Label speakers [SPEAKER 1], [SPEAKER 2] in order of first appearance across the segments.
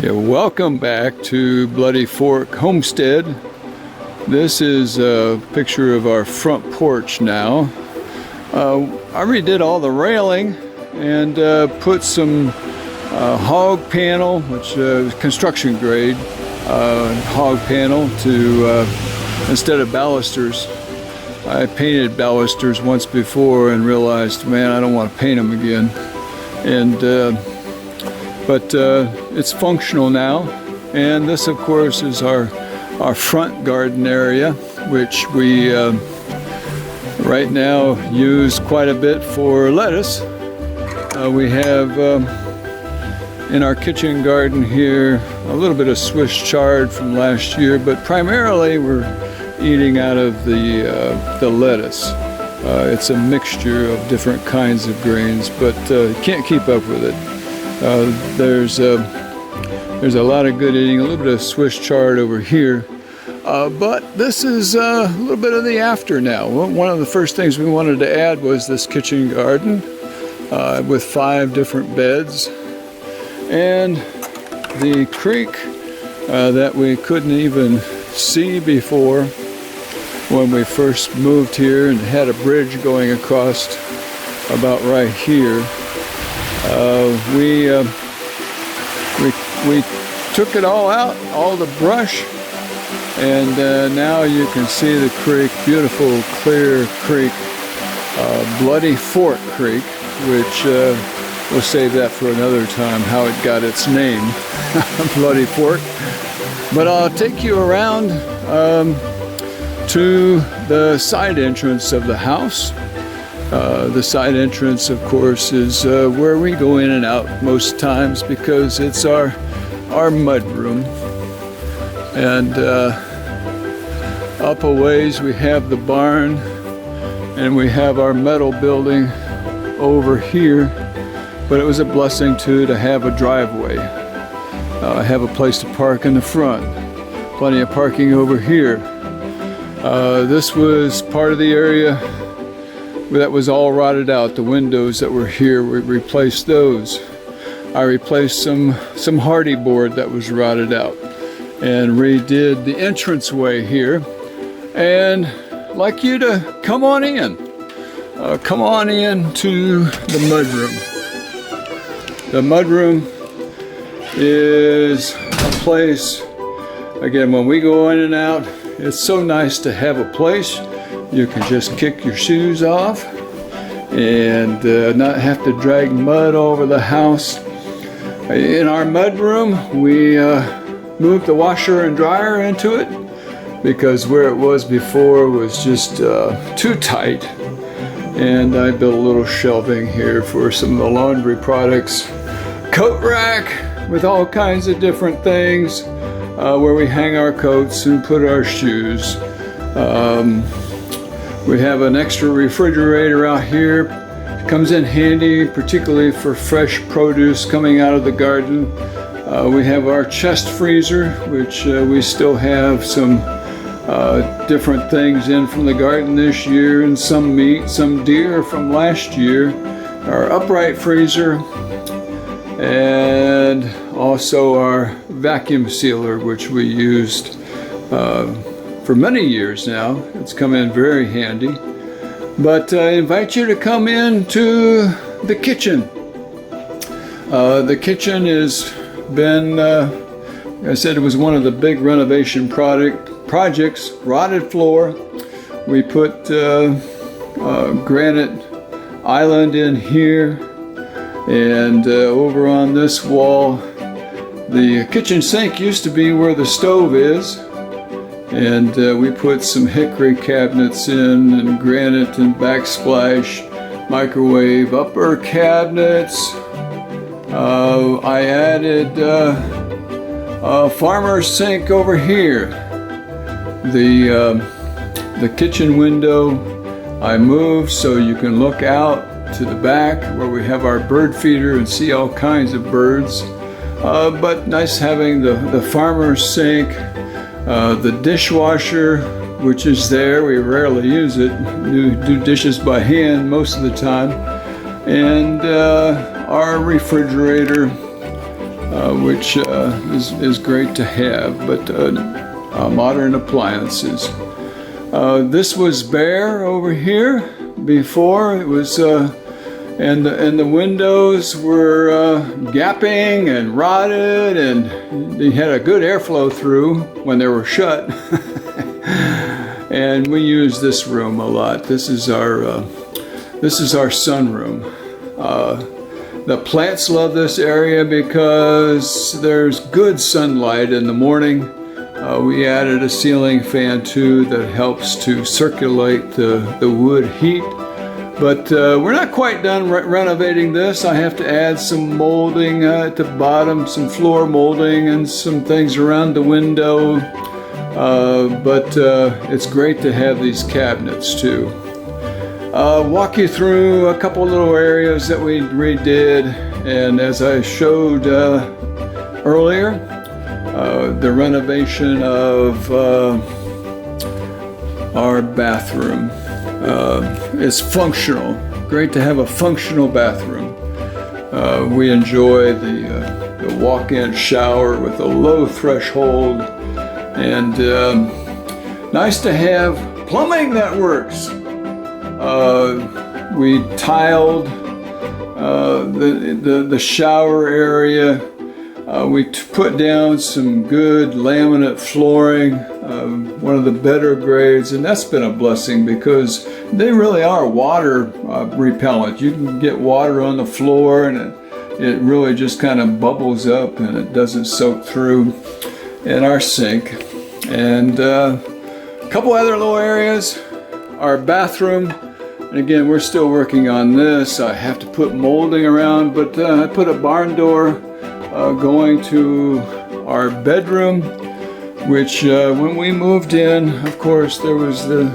[SPEAKER 1] Yeah, welcome back to Bloody Fork Homestead. This is a picture of our front porch now. I redid all the railing and put some hog panel, which is construction grade hog panel, to instead of balusters. I painted balusters once before and realized, man, I don't want to paint them again. But it's functional now, and this of course is our front garden area, which we right now use quite a bit for lettuce. We have in our kitchen garden here a little bit of Swiss chard from last year, but primarily we're eating out of the lettuce. It's a mixture of different kinds of grains, but can't keep up with it. There's a lot of good eating, a little bit of Swiss chard over here, but this is a little bit of the after now. One of the first things we wanted to add was this kitchen garden with 5 different beds, and the creek that we couldn't even see before when we first moved here and had a bridge going across about right here. We took it all out, all the brush, and now you can see the creek, beautiful clear creek, Bloody Fork Creek, which we'll save that for another time, how it got its name, Bloody Fork. But I'll take you around to the side entrance of the house. The side entrance, of course, is where we go in and out most times because it's our mud room. And up a ways we have the barn, and we have our metal building over here. But it was a blessing too to have a driveway. Have a place to park in the front. Plenty of parking over here. This was part of the area that was all rotted out. The windows that were here, we replaced those. I replaced some hardy board that was rotted out and redid the entranceway here. And I'd like you to come on in. Come on in to the mudroom. The mudroom is a place, again, when we go in and out, it's so nice to have a place you can just kick your shoes off and not have to drag mud over the house. In our mud room, we moved the washer and dryer into it because where it was before was just too tight. And I built a little shelving here for some of the laundry products. Coat rack with all kinds of different things where we hang our coats and put our shoes. We have an extra refrigerator out here. It comes in handy, particularly for fresh produce coming out of the garden. We have our chest freezer, which we still have some different things in from the garden this year, and some meat, some deer from last year. Our upright freezer, and also our vacuum sealer, which we used for many years now. It's come in very handy. But I invite you to come into the kitchen. The kitchen has been, I said, it was one of the big renovation projects. Rotted floor. We put granite island in here, and over on this wall, the kitchen sink used to be where the stove is. And we put some hickory cabinets in, and granite and backsplash, microwave, upper cabinets. I added a farmer's sink over here. The kitchen window I moved so you can look out to the back where we have our bird feeder and see all kinds of birds. But nice having the farmer's sink. The dishwasher, which is there, we rarely use it. We do dishes by hand most of the time. And our refrigerator which is great to have, but modern appliances. This was bare over here before. It was, and the windows were gapping and rotted, and they had a good airflow through when they were shut. And we use this room a lot. This is our sunroom. The plants love this area because there's good sunlight in the morning. We added a ceiling fan too that helps to circulate the wood heat. But we're not quite done renovating this. I have to add some molding at the bottom, some floor molding and some things around the window. But it's great to have these cabinets too. Walk you through a couple little areas that we redid, and as I showed earlier, the renovation of our bathroom is functional. Great to have a functional bathroom. We enjoy the walk-in shower with a low threshold, and nice to have plumbing that works. We tiled the shower area. We put down some good laminate flooring, one of the better grades, and that's been a blessing because they really are water repellent. You can get water on the floor and it really just kind of bubbles up and it doesn't soak through. In our sink. And a couple other little areas, our bathroom. And again, we're still working on this. I have to put molding around, but I put a barn door going to our bedroom, which when we moved in, of course, there was the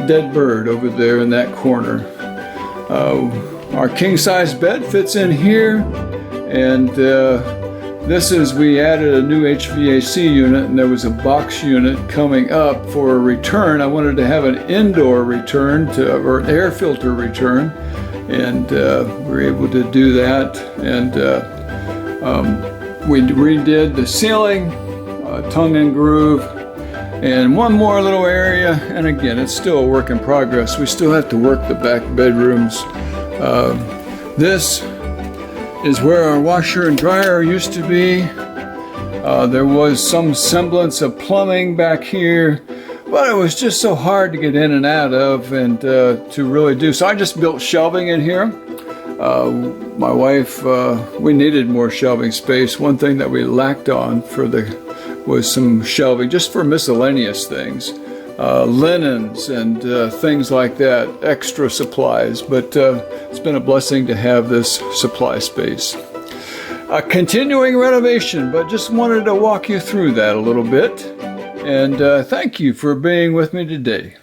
[SPEAKER 1] dead bird over there in that corner. Our king-size bed fits in here, and we added a new HVAC unit, and there was a box unit coming up for a return. I wanted to have an indoor return or an air filter return, and we were able to do that. And we redid the ceiling, tongue and groove, and one more little area. And again, it's still a work in progress. We still have to work the back bedrooms. This is where our washer and dryer used to be. There was some semblance of plumbing back here, but it was just so hard to get in and out of and to really do. So I just built shelving in here. My wife, we needed more shelving space. One thing that we lacked on was some shelving just for miscellaneous things. Linens and things like that, extra supplies, but it's been a blessing to have this supply space. Continuing renovation, but just wanted to walk you through that a little bit, and thank you for being with me today.